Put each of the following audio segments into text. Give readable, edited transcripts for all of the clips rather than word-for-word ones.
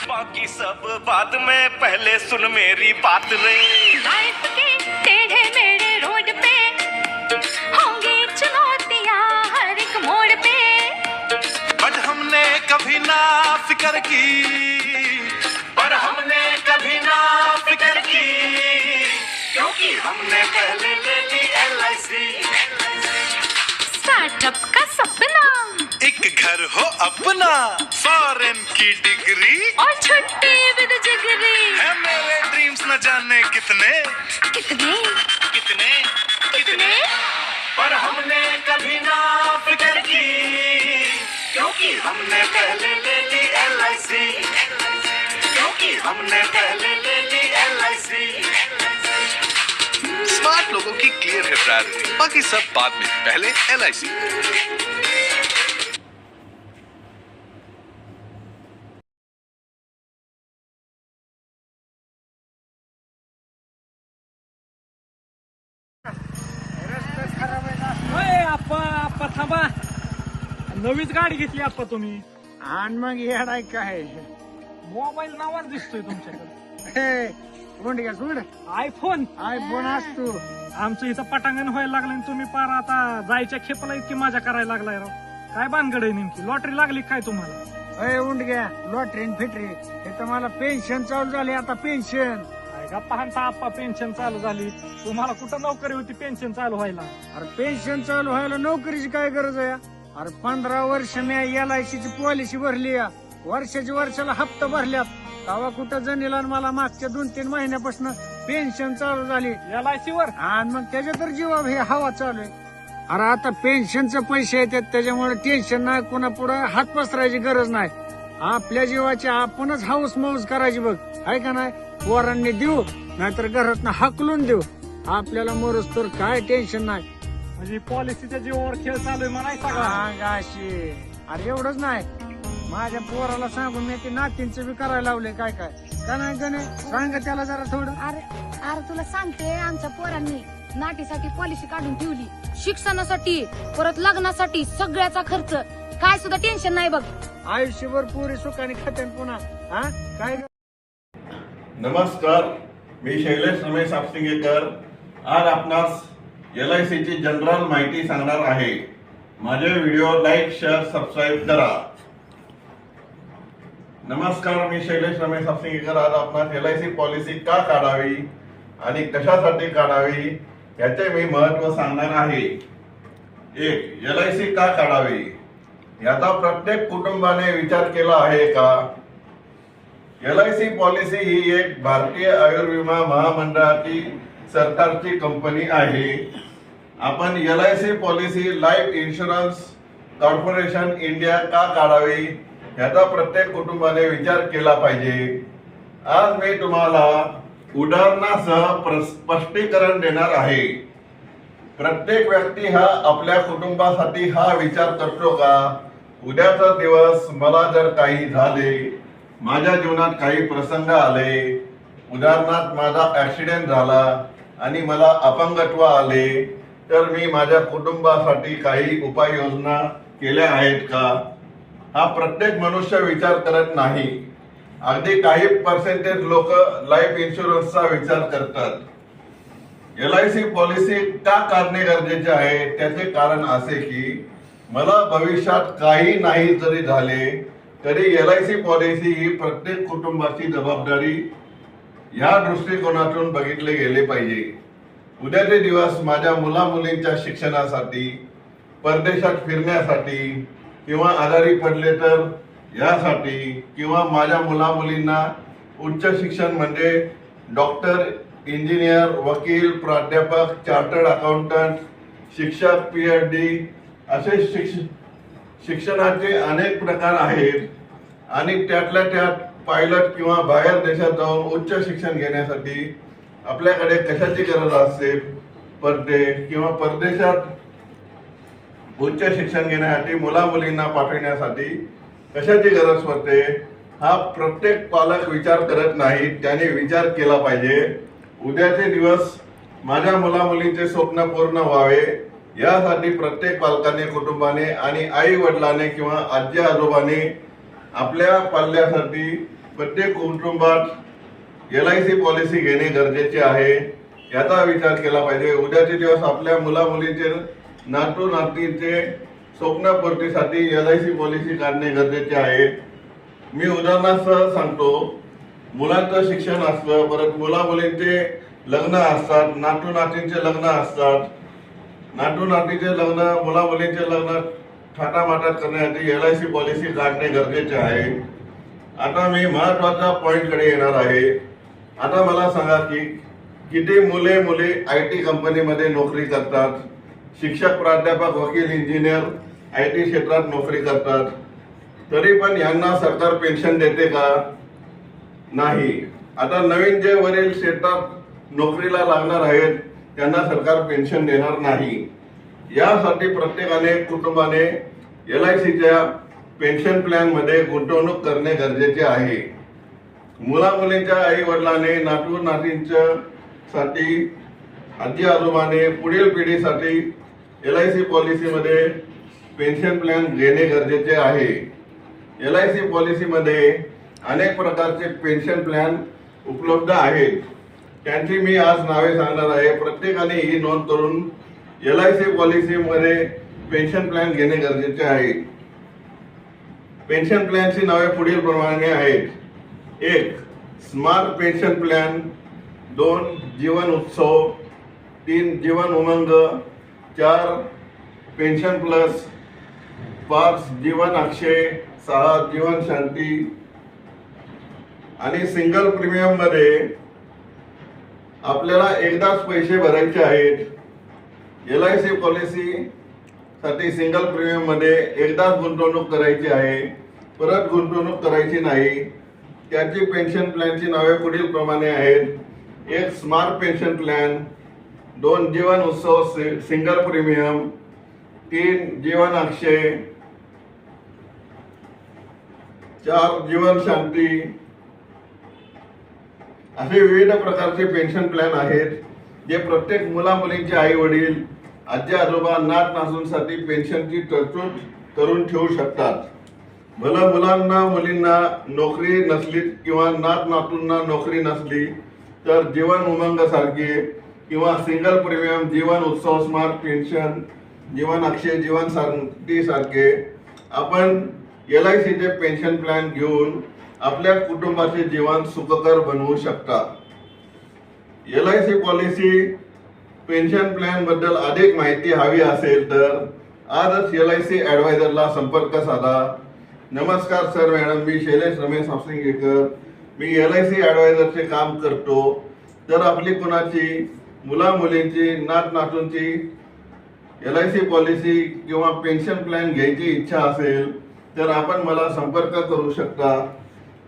बाकी सब बाद में, पहले सुन मेरी बात रे। लाइफ के टेढ़े मेढ़े रोड पे होंगी चुनौतियां हर एक मोड़ पे, बट हमने कभी ना फिक्र की, पर हमने कभी ना फिक्र की, क्योंकि हमने पहले ले ली LIC। स्टार्टअप का सपना, एक घर हो अपना, फॉरेन की डिग्री और छुट्टी विद जिगरी। है मेरे ड्रीम्स न जाने कितने कितने कितने कितने, पर हमने कभी ना फिक्र की, क्योंकि हमने पहले ले ली LIC, क्योंकि हमने पहले ले ली LIC। स्मार्ट लोगों की क्लियर है प्रायोरिटी, बाकी सब बाद में, पहले LIC। आप्पा थांबा, नवीच गाडी घेतली आप्पा तुम्ही. आणि मग येडाय काय मोबाईल नावाच दिसतोय तुमच्याकडे. गुंड गुंड आयफोन आयफोन असतो. आमचं इथं पटांगण व्हायला लागलं आणि तुम्ही पार आता जायच्या खेपला इतकी मजा करायला लागलाय राव. काय भानगड आहे नेमकी? लॉटरी लागली काय तुम्हाला? अय उंडग्या लॉटरी फिटरी हे तर मला पेन्शन चालू झाली आता. पेन्शन गप्पा हाणता आप्पा, पेन्शन चालू झाली. तुम्हाला कुठं नोकरी होती पेन्शन चालू व्हायला? अरे पेन्शन चालू व्हायला नोकरीची काय गरज आहे? अरे 15 वर्ष मी LIC ची पॉलिसी भरली. वर्षाला हप्ता भरल्यात. तेव्हा कुठं जणीला मला मागच्या 2-3 महिन्यापासून पेन्शन चालू झाली LIC वर. आणि मग त्याच्या तर जीवा हे हवा चालू आहे. अरे आता पेन्शनचे पैसे येतात त्याच्यामुळे टेन्शन नाही, कुणा पुढे हात पसरायची गरज नाही. आपल्या जीवाची आपणच हाऊस मौज करायची बघ, आहे का नाही? पोरांनी देऊ नाहीतर घरातनं हाकलून देऊ, आपल्याला मरोस तर काय टेन्शन नाही. म्हणजे पॉलिसीच्या जीवावर खेळ चालू आहे म्हणायचा का? सांगाशी. अरे एवढंच नाही, माझ्या पोराला सांगून मी ते नातींचं बी करायला लावले. काय काय का नाही गणे सांग त्याला जरा थोडं. अरे तुला सांगते, आमच्या पोरांनी नाटीसाठी पॉलिसी काढून ठेवली, शिक्षणासाठी परत लग्नासाठी, सगळ्याचा खर्च. काय सुद्धा टेन्शन नाही बघ. आयुष्यभर पुरी सुखाने खात्यान पुन्हा. हा काय नमस्कार, मी शैलेश रमेश आपसिंगेकर. आज आपणास LIC ची जनरल माहिती सांगणार आहे. माझे व्हिडिओ लाईक, शेअर, सबस्क्राईब करा. नमस्कार, मी शैलेश रमेश आपसिंगेकर. आज आपणास LIC पॉलिसी का काढावी आणि कशासाठी काढावी याचे मी महत्व सांगणार आहे. 1. LIC का काढावी याचा प्रत्येक कुटुंबाने विचार केला आहे का? LIC पॉलिसी ही एक भारतीय आयुर्विमा महामंडळाची सरकारची कंपनी आहे. आपण LIC policy life insurance corporation India का काढावी याचा प्रत्येक कुटुंबाने विचार केला पाहिजे. आज मी तुम्हाला उदाहरणासह स्पष्टीकरण देणार आहे. प्रत्येक व्यक्ती हा आपल्या कुटुंबासाठी हा विचार करतो का? उद्याचा दिवस मला जर काही झाले, माझ्या जीवनात काही प्रसंग आले, उदाहरणार्थ माझा ऍक्सिडेंट झाला आणि मला अपंगत्व आले, तर मी माझ्या कुटुंबासाठी काही उपाययोजना केल्या आहेत का? हा प्रत्येक मनुष्य विचार करत नाही. अगदी काही पर्सेंटेज लोक लाईफ इन्शुरन्सचा विचार करतात. LIC पॉलिसी का काढणे गरजेचे आहे त्याचे कारण असे की मला भविष्यात काही नाही जरी झाले तरी LIC पॉलिसी ही प्रत्येक कुटुंबाची जबाबदारी या दृष्टिकोनातून बघितले गेले पाहिजे. उद्याचे दिवस माझ्या मुलामुलींच्या शिक्षणासाठी, परदेशात फिरण्यासाठी किंवा आजारी पडले तर यासाठी, किंवा माझ्या मुलामुलींना उच्च शिक्षण म्हणजे डॉक्टर, इंजिनियर, वकील, प्राध्यापक, चार्टर्ड अकाउंटंट, शिक्षक, PhD असे शिक्षणाचे अनेक प्रकार आहेत. आणि त्यातल्या त्यात पायलट किंवा बाहेर देशात जाऊन उच्च शिक्षण घेण्यासाठी आपल्याकडे कशाची गरज असते? किंवा परदेशात उच्च शिक्षण घेण्यासाठी मुलामुलींना पाठवण्यासाठी कशाची गरज पडते? हा प्रत्येक पालक विचार करत नाही. त्याने विचार केला पाहिजे. उद्याचे दिवस माझ्या मुलामुलींचे स्वप्न पूर्ण व्हावे यासाठी प्रत्येक पालकाने, कुटुंबाने आणि आई वडिलांनी किंवा आजी आजोबाने आपल्या पाल्यासाठी प्रत्येक कुटुंबात LIC पॉलिसी घेणे गरजेचे आहे, याचा विचार केला पाहिजे. उद्याचे दिवस आपल्या मुला मुलींचे, नातू नातींचे स्वप्नपूर्तीसाठी LIC पॉलिसी काढणे गरजेचे आहे. मी उदाहरणासह सांगतो, मुलांचं शिक्षण असतं, परत मुला मुलींचे लग्न असतात, नातू नातींचे लग्न असतात. नातू नातीचे लग्न, मुला मुलींचे लग्न थाटामाटात करण्यासाठी LIC पॉलिसी काढणे गरजेचे आहे. आता मी महत्वाच्या पॉइंट कडे येणार आहे. आता मला सांगा की किती मुले IT कंपनीमध्ये नोकरी करतात, शिक्षक, प्राध्यापक, वकील, इंजिनियर IT क्षेत्रात नोकरी करतात, तरी पण यांना सरकार पेन्शन देते का? नाही. आता नवीन जे वरील क्षेत्रात नोकरीला लागणार आहेत त्यांना सरकार पेन्शन देणार नाही. यासाठी प्रत्येकाने, कुटुंबाने LICच्या पेन्शन प्लॅन मध्ये गुंतवणूक करणे गरजेचे आहे. मुला मुलींच्या आई वडिलांनी, नातू नातींच्या साठी, आजी आजोबाने पुढील पिढीसाठी LIC पॉलिसीमध्ये पेन्शन प्लॅन घेणे गरजेचे आहे. LIC पॉलिसीमध्ये अनेक प्रकारचे पेन्शन प्लॅन उपलब्ध आहेत. त्यांची मी आज नावे सांगणार आहे. प्रत्येकाने ही नोंद करून LIC पॉलिसीमध्ये पेन्शन प्लॅन घेणे गरजेचे आहे. पेन्शन प्लॅनची नावे पुढील प्रमाणे आहेत. 1. Smart pension plan, 2. जीवन उत्सव, 3. जीवन उमंग, 4. Pension plus, 5. जीवन अक्षय, 6. जीवन शांती. आणि सिंगल प्रीमियम मध्ये आपल्याला एकदाच पैसे भरायचे आहेत. LIC पॉलिसी साठी सिंगल प्रीमियम मध्ये एकदाच गुंतवणूक करायची आहे, परत गुंतवणूक करायची नाही. त्याची पेन्शन प्लॅनची नावे पुढील प्रमाणे आहेत. 1. Smart pension plan, 2. जीवन उत्सव सिंगल प्रीमियम, 3. जीवन अक्षय, 4. जीवन शांती. असे विविध प्रकारचे पेन्शन प्लॅन आहेत जे प्रत्येक मुला मुलींचे आई वडील, आजी आजोबा, नात नातूंसाठी पेन्शनची तरतूद करून ठेवू शकतात. भला मुलांना मुलींना नोकरी नसली किंवा नात नातूंना नोकरी नसली तर जीवन उमंग सारखे किंवा सिंगल प्रीमियम, जीवन उत्सव, स्मार्ट पेन्शन, जीवन अक्षय, जीवन शांती सारखे आपण LICचे पेन्शन प्लॅन घेऊन आपल्या कुटुंबाचे जीवन सुखकर बनवू शकता. LIC पॉलिसी पेन्शन प्लॅन बद्दल अधिक माहिती हवी असेल तर आजच LIC ॲडवायझरला संपर्क साधा. नमस्कार सर, मॅडम, मी शैलेश रमेश हापसिंगेकर. मी LIC ॲडवायझरचे काम करतो. तर आपली कुणाची, मुला मुलींची, नात नातूंची LIC पॉलिसी किंवा पेन्शन प्लॅन घ्यायची इच्छा असेल तर आपण मला संपर्क करू शकता.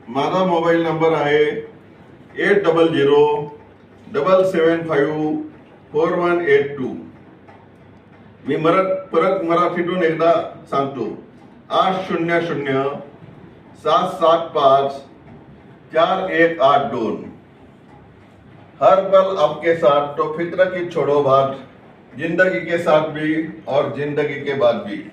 माझा मोबाईल नंबर आहे 8007754182. मी परत मराठीतून एकदा सांगतो. 800-775-4182. हर पल आपके साथ, तो फिक्र की छोड़ो बात, जिंदगी के साथ भी और जिंदगी के बाद भी.